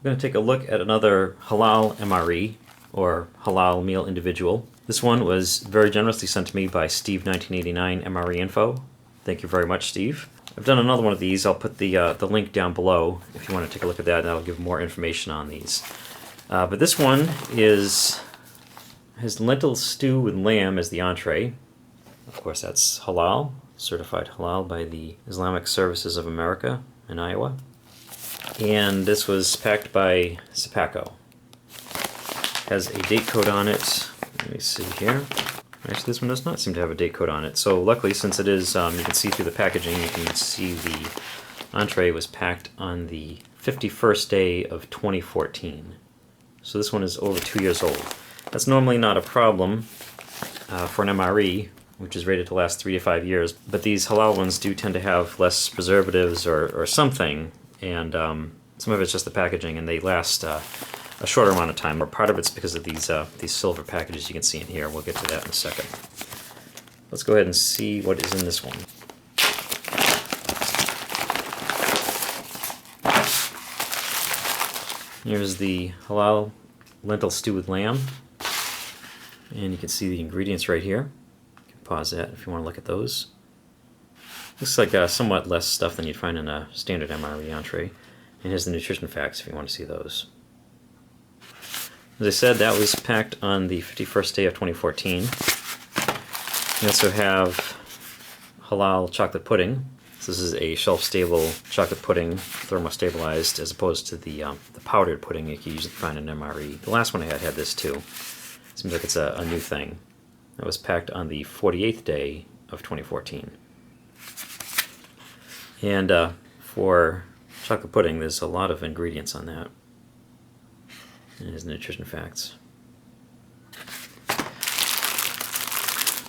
We're going to take a look at another Halal MRE, or Halal Meal Individual. This one was very generously sent to me by Steve1989 MREInfo. Thank you very much, Steve. I've done another one of these. I'll put the link down below if you want to take a look at that, and that'll give more information on these. But this one has lentil stew with lamb as the entree. Of course, that's halal, certified halal by the Islamic Services of America in Iowa. And this was packed by Sipaco. Has a date code on it. Let me see here. Actually, this one does not seem to have a date code on it. So luckily, since it is, you can see through the packaging, you can see the entree was packed on the 51st day of 2014. So this one is over 2 years old. That's normally not a problem for an MRE, which is rated to last 3 to 5 years. But these halal ones do tend to have less preservatives or something. And some of it's just the packaging, and they last a shorter amount of time. Or part of it's because of these silver packages you can see in here. We'll get to that in a second. Let's go ahead and see what is in this one. Here's the halal lentil stew with lamb, and you can see the ingredients right here. You can pause that if you want to look at those. Looks like somewhat less stuff than you'd find in a standard MRE entree. And here's the nutrition facts if you want to see those. As I said, that was packed on the 51st day of 2014. We also have halal chocolate pudding. So this is a shelf-stable chocolate pudding, thermostabilized, as opposed to the powdered pudding you can usually find in MRE. The last one I had this too. Seems like it's a new thing. That was packed on the 48th day of 2014. And for chocolate pudding, there's a lot of ingredients on that. And here's the nutrition facts.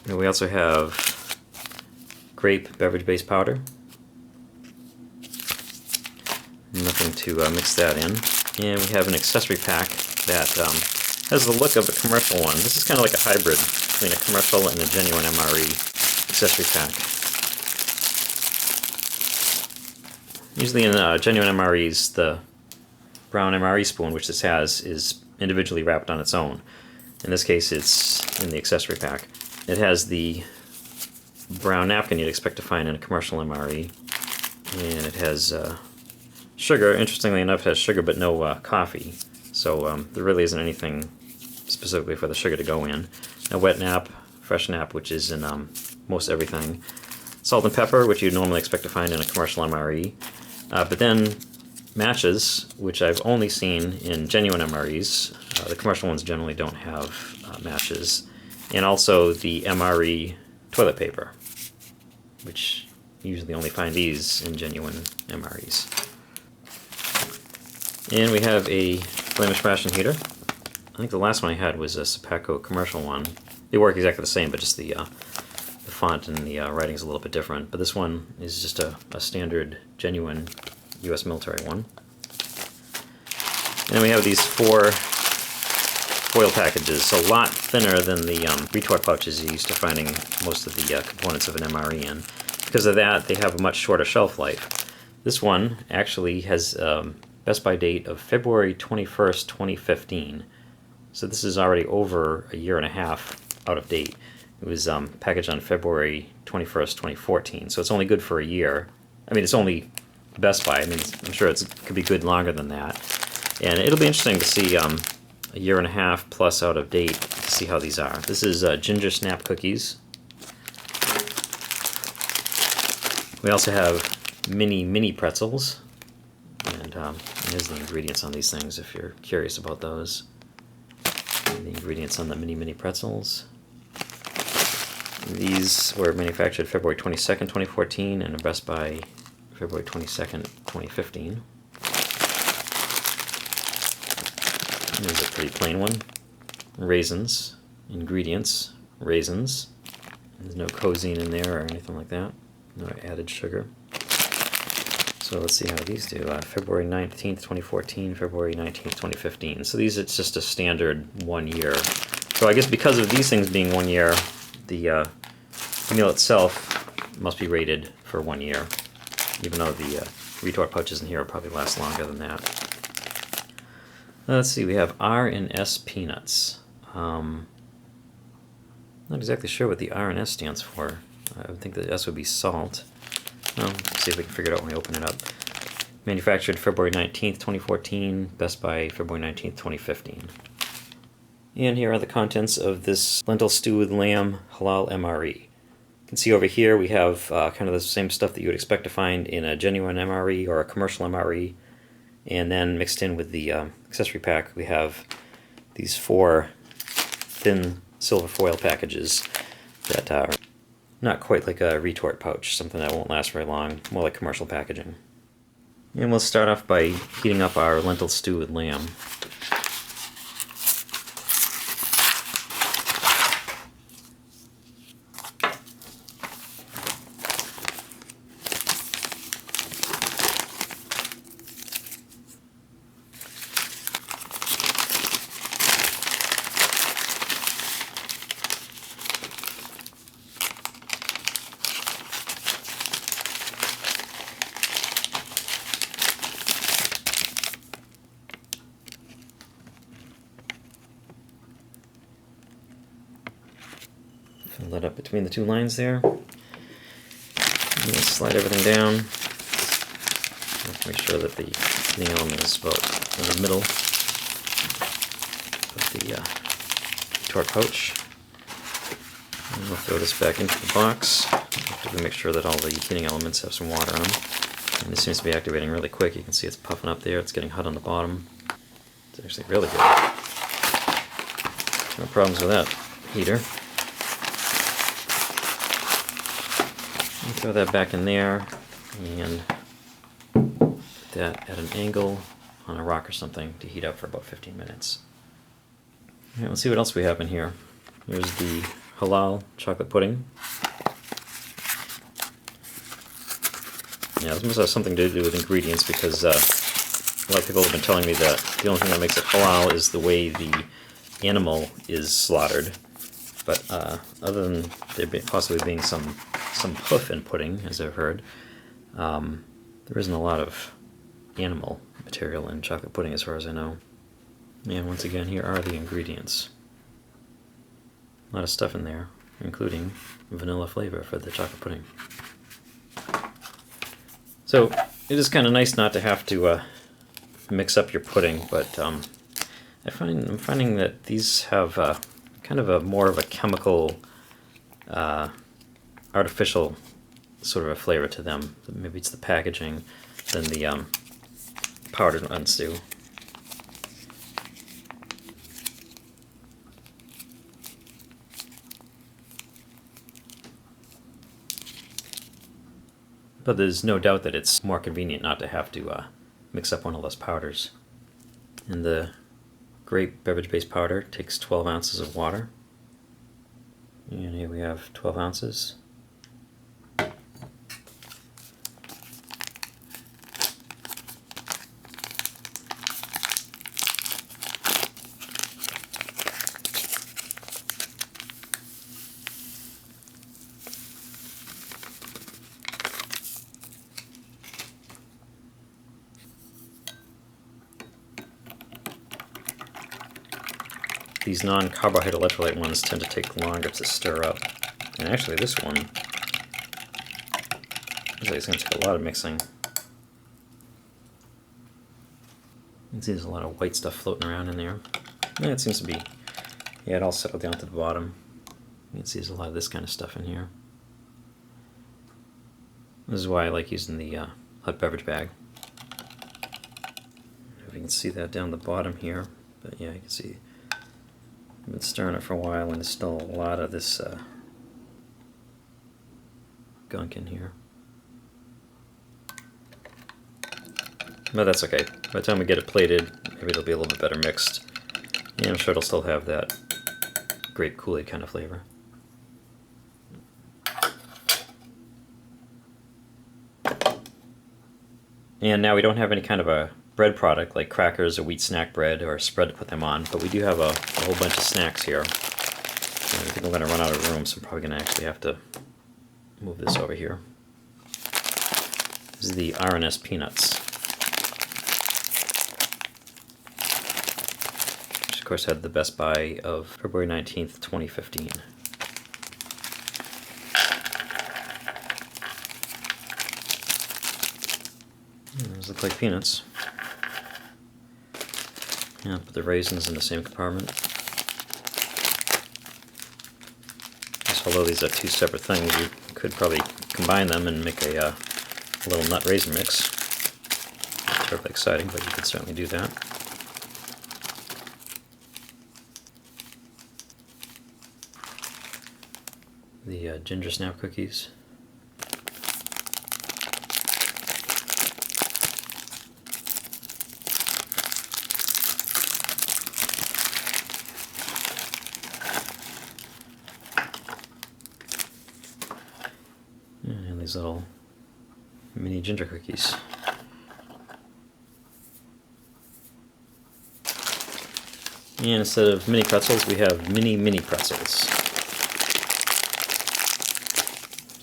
And we also have grape beverage-based powder. Nothing to mix that in. And we have an accessory pack that has the look of a commercial one. This is kind of like a hybrid between a commercial and a genuine MRE accessory pack. Usually in genuine MREs, the brown MRE spoon, which this has, is individually wrapped on its own. In this case, it's in the accessory pack. It has the brown napkin you'd expect to find in a commercial MRE, and it has sugar. Interestingly enough, it has sugar but no coffee, so there really isn't anything specifically for the sugar to go in. A wet nap, fresh nap, which is in most everything. Salt and pepper, which you'd normally expect to find in a commercial MRE. But then matches, which I've only seen in genuine MREs. The commercial ones generally don't have matches. And also the MRE toilet paper, which you usually only find these in genuine MREs. And we have a Flemish ration heater. I think the last one I had was a Sipaco commercial one. They work exactly the same, but just the font and the writing is a little bit different. But this one is just a standard, genuine U.S. military one. And then we have these 4 foil packages, a lot thinner than the retort pouches you're used to finding most of the components of an MRE in. Because of that, they have a much shorter shelf life. This one actually has best by date of February 21st, 2015. So this is already over a year and a half out of date. It was packaged on February 21st, 2014, so it's only good for a year. I mean, it's only Best By. I mean, I'm sure it could be good longer than that. And it'll be interesting to see a year and a half plus out of date to see how these are. This is ginger snap cookies. We also have mini pretzels. And here's the ingredients on these things if you're curious about those. And the ingredients on the mini pretzels. These were manufactured February 22nd, 2014, and a Best By February 22nd, 2015. Here's a pretty plain one. Raisins. Ingredients. Raisins. There's no cozeine in there or anything like that. No added sugar. So let's see how these do. February 19th, 2014, February 19th, 2015. So these, it's just a standard 1 year. So I guess because of these things being 1 year, the meal itself must be rated for 1 year, even though the retort pouches in here will probably last longer than that. Let's see, we have R and S peanuts. Not exactly sure what the R and S stands for. I would think the S would be salt. Well, let's see if we can figure it out when we open it up. Manufactured February 19th, 2014. Best by February 19th, 2015. And here are the contents of this lentil stew with lamb halal MRE. You can see over here we have kind of the same stuff that you would expect to find in a genuine MRE or a commercial MRE. And then mixed in with the accessory pack, we have these 4 thin silver foil packages that are not quite like a retort pouch, something that won't last very long, more like commercial packaging. And we'll start off by heating up our lentil stew with lamb. Fill that up between the 2 lines there. And slide everything down. Make sure that the heating element is about in the middle of the retort pouch. And we'll throw this back into the box. We'll make sure that all the heating elements have some water on them. And this seems to be activating really quick. You can see it's puffing up there. It's getting hot on the bottom. It's actually really good. No problems with that heater. Throw that back in there and put that at an angle on a rock or something to heat up for about 15 minutes. Alright, let's see what else we have in here. Here's the halal chocolate pudding. Yeah, this must have something to do with ingredients because a lot of people have been telling me that the only thing that makes it halal is the way the animal is slaughtered. But other than there possibly being some hoof in pudding, as I've heard, there isn't a lot of animal material in chocolate pudding as far as I know. And once again, here are the ingredients. A lot of stuff in there, including vanilla flavor for the chocolate pudding. So it is kind of nice not to have to mix up your pudding, but I'm finding that these have kind of a more of a chemical, artificial sort of a flavor to them. Maybe it's the packaging than the powdered stew. But there's no doubt that it's more convenient not to have to mix up one of those powders. And the grape beverage-based powder takes 12 ounces of water. And here we have 12 ounces. These non-carbohydrate electrolyte ones tend to take longer to stir up. And actually this one looks like it's going to take a lot of mixing. You can see there's a lot of white stuff floating around in there. And it seems to be, yeah, it all settled down to the bottom. You can see there's a lot of this kind of stuff in here. This is why I like using the hot beverage bag. If you can see that down the bottom here, but yeah, you can see I've been stirring it for a while and there's still a lot of this gunk in here. But that's okay. By the time we get it plated, maybe it'll be a little bit better mixed. Yeah, I'm sure it'll still have that grape Kool-Aid kind of flavor. And now we don't have any kind of a bread product like crackers or wheat snack bread or spread to put them on, but we do have a whole bunch of snacks here. And I think I'm going to run out of room, so I'm probably going to actually have to move this over here. This is the R&S peanuts. course had the Best Buy of February 19th, 2015. Those look like peanuts. Yeah, put the raisins in the same compartment. Just although these are two separate things, you could probably combine them and make a little nut raisin mix. Not terribly exciting, but you could certainly do that. The ginger snap cookies. And these little mini ginger cookies. And instead of mini pretzels, we have mini pretzels.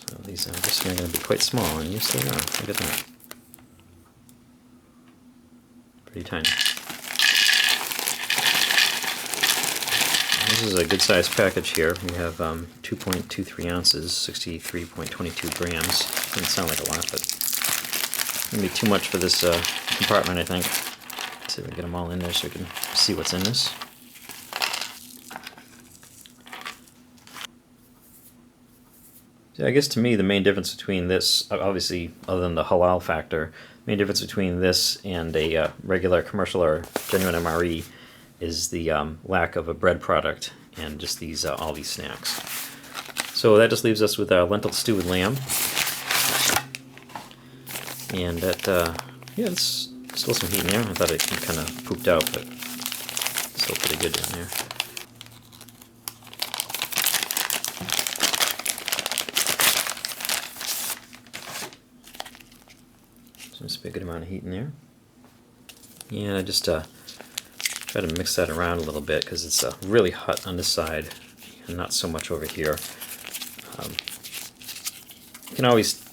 So these are just going to be quite small, and yes they are. Look at that. Pretty tiny. This is a good sized package here. We have 2.23 ounces, 63.22 grams. Doesn't sound like a lot, but it's going to be too much for this compartment, I think. Let's see if we can get them all in there so we can see what's in this. So I guess to me the main difference between this, obviously other than the halal factor, the main difference between this and a regular commercial or genuine MRE is the lack of a bread product and just these all these snacks. So that just leaves us with our lentil stew with lamb, and that yeah, it's still some heat in there. I thought it kind of pooped out, but it's still pretty good down there. Seems to be a good amount of heat in there. Yeah, I just try to mix that around a little bit because it's really hot on this side and not so much over here. You can always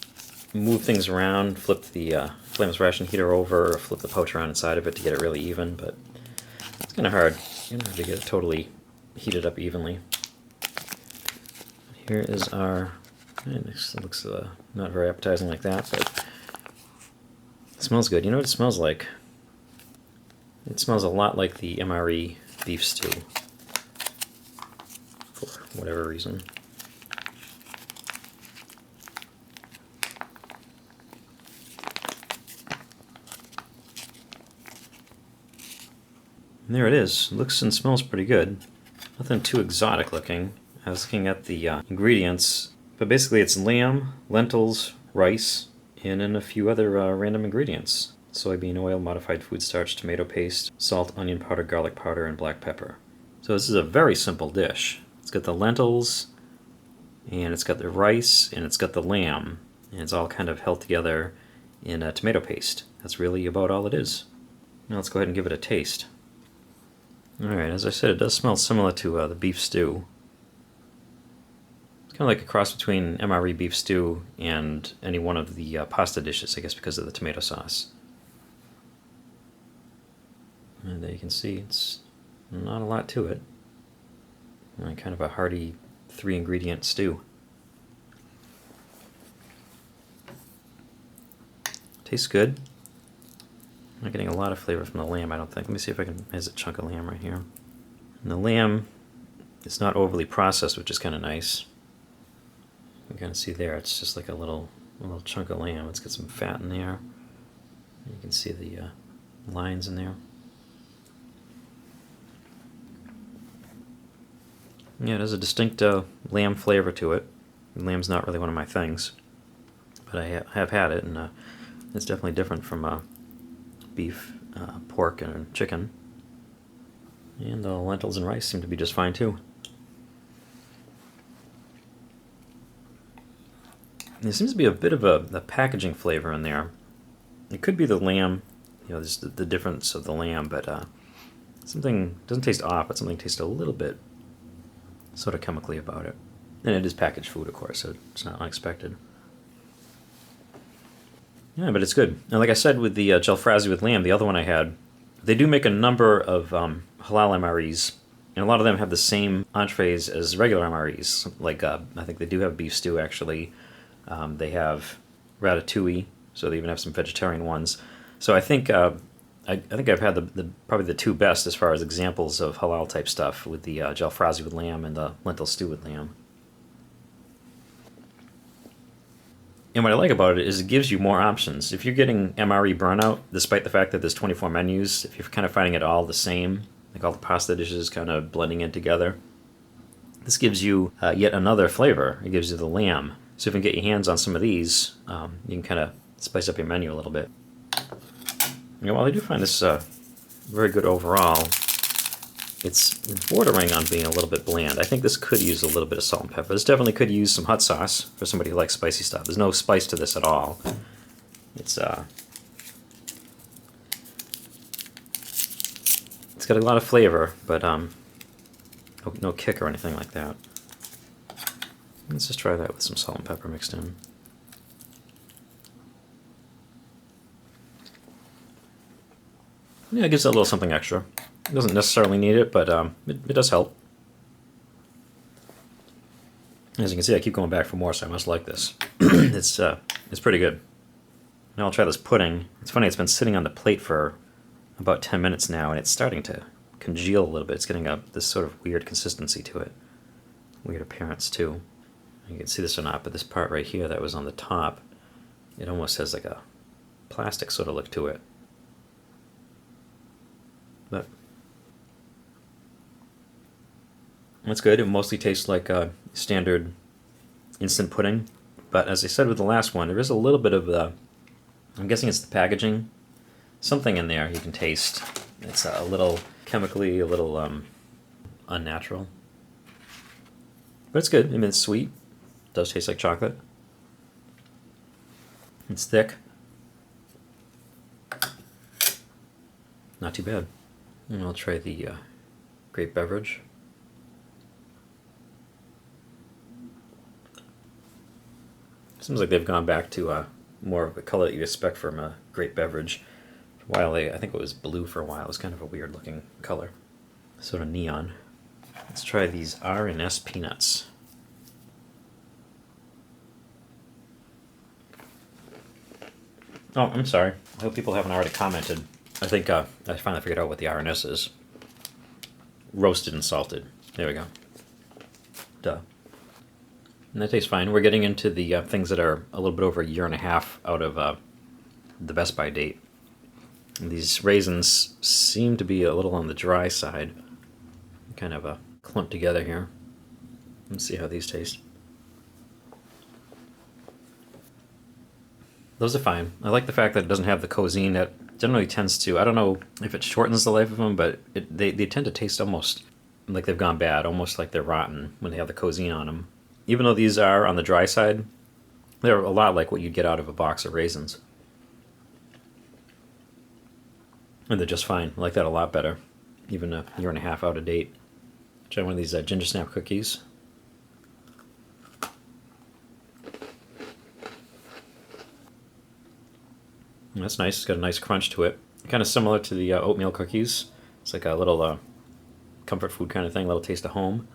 move things around, flip the flameless ration heater over, or flip the pouch around inside of it to get it really even, but it's kind of hard. You're gonna have to get it totally heated up evenly. Here is our, it looks not very appetizing like that, but it smells good. You know what it smells like? It smells a lot like the MRE beef stew, for whatever reason. And there it is. Looks and smells pretty good. Nothing too exotic looking. I was looking at the ingredients, but basically it's lamb, lentils, rice, and then a few other random ingredients. Soybean oil, modified food starch, tomato paste, salt, onion powder, garlic powder, and black pepper. So this is a very simple dish. It's got the lentils, and it's got the rice, and it's got the lamb, and it's all kind of held together in a tomato paste. That's really about all it is. Now let's go ahead and give it a taste. Alright, as I said, it does smell similar to the beef stew. It's kind of like a cross between MRE beef stew and any one of the pasta dishes, I guess, because of the tomato sauce. And there you can see it's not a lot to it. Kind of a hearty 3-ingredient stew. Tastes good. I'm not getting a lot of flavor from the lamb, I don't think. Let me see if I can, there's a chunk of lamb right here. And the lamb is not overly processed, which is kind of nice. You can kind of see there, it's just like a little chunk of lamb. It's got some fat in there. You can see the lines in there. Yeah, it has a distinct lamb flavor to it. Lamb's not really one of my things, but I have had it, and it's definitely different from beef, pork, and chicken. And the lentils and rice seem to be just fine too. There seems to be a bit of a packaging flavor in there. It could be the lamb, you know, there's the difference of the lamb, but something doesn't taste off, but something tastes a little bit sort of chemically about it. And it is packaged food, of course, so it's not unexpected. Yeah, but it's good. And like I said with the jalfrezi with lamb, the other one I had, They do make a number of halal MREs, and a lot of them have the same entrees as regular MREs. Like, I think they do have beef stew, actually. They have ratatouille, so they even have some vegetarian ones. So I think I think I've had probably the two best as far as examples of halal type stuff, with the jalfrezi with lamb and the lentil stew with lamb. And what I like about it is it gives you more options. If you're getting MRE burnout, despite the fact that there's 24 menus, if you're kind of finding it all the same, like all the pasta dishes kind of blending in together, this gives you yet another flavor. It gives you the lamb. So if you can get your hands on some of these, you can kind of spice up your menu a little bit. You know, while I do find this very good overall, it's bordering on being a little bit bland. I think this could use a little bit of salt and pepper. This definitely could use some hot sauce for somebody who likes spicy stuff. There's no spice to this at all. It's got a lot of flavor, but no kick or anything like that. Let's just try that with some salt and pepper mixed in. Yeah, it gives it a little something extra. It doesn't necessarily need it, but it does help. As you can see, I keep going back for more, so I must like this. It's pretty good. Now I'll try this pudding. It's funny, it's been sitting on the plate for about 10 minutes now, and it's starting to congeal a little bit. It's getting this sort of weird consistency to it. Weird appearance, too. You can see this or not, but this part right here that was on the top, it almost has like a plastic sort of look to it. But that's good. It mostly tastes like a standard instant pudding. But as I said with the last one, there is a little bit of I'm guessing it's the packaging. Something in there you can taste. It's a little chemically, a little unnatural. But it's good. I mean, it's sweet. It does taste like chocolate. It's thick. Not too bad. And I'll try the grape beverage. Seems like they've gone back to more of a color that you expect from a grape beverage. For a while, I think it was blue for a while. It was kind of a weird looking color. Sort of neon. Let's try these R&S peanuts. Oh, I'm sorry. I hope people haven't already commented. I think I finally figured out what the R&S is. Roasted and salted. There we go. Duh. And that tastes fine. We're getting into the things that are a little bit over a year and a half out of the Best By date. And these raisins seem to be a little on the dry side. Kind of clumped together here. Let's see how these taste. Those are fine. I like the fact that it doesn't have the coseine that generally tends to, I don't know if it shortens the life of them, but they tend to taste almost like they've gone bad, almost like they're rotten when they have the coseine on them. Even though these are on the dry side, they're a lot like what you'd get out of a box of raisins. And they're just fine. I like that a lot better. Even a year and a half out of date. Try one of these ginger snap cookies. That's nice. It's got a nice crunch to it. Kind of similar to the oatmeal cookies. It's like a little comfort food kind of thing, a little taste of home.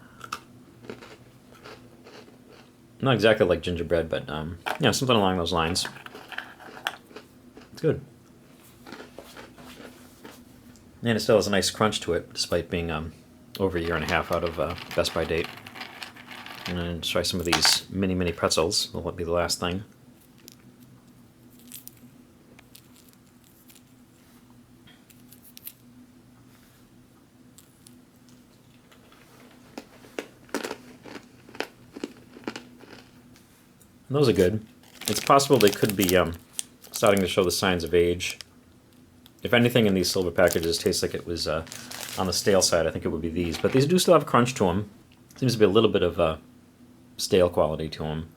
Not exactly like gingerbread, but yeah, something along those lines. It's good. And it still has a nice crunch to it, despite being over a year and a half out of Best By date. And then try some of these mini pretzels. That'll be the last thing. And those are good. It's possible they could be starting to show the signs of age. If anything in these silver packages tastes like it was on the stale side, I think it would be these. But these do still have crunch to them. Seems to be a little bit of stale quality to them.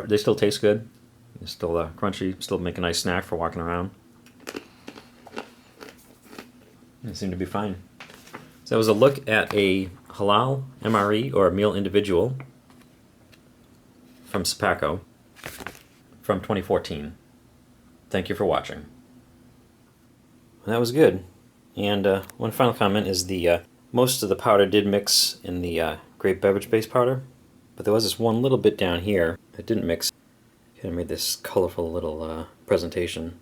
They still taste good. They're still crunchy. Still make a nice snack for walking around. They seem to be fine. So that was a look at a Halal MRE, or a meal individual, from Spaco from 2014. Thank you for watching. That was good. And one final comment is the most of the powder did mix in the grape beverage base powder, but there was this one little bit down here that didn't mix. Kind of made this colorful little presentation.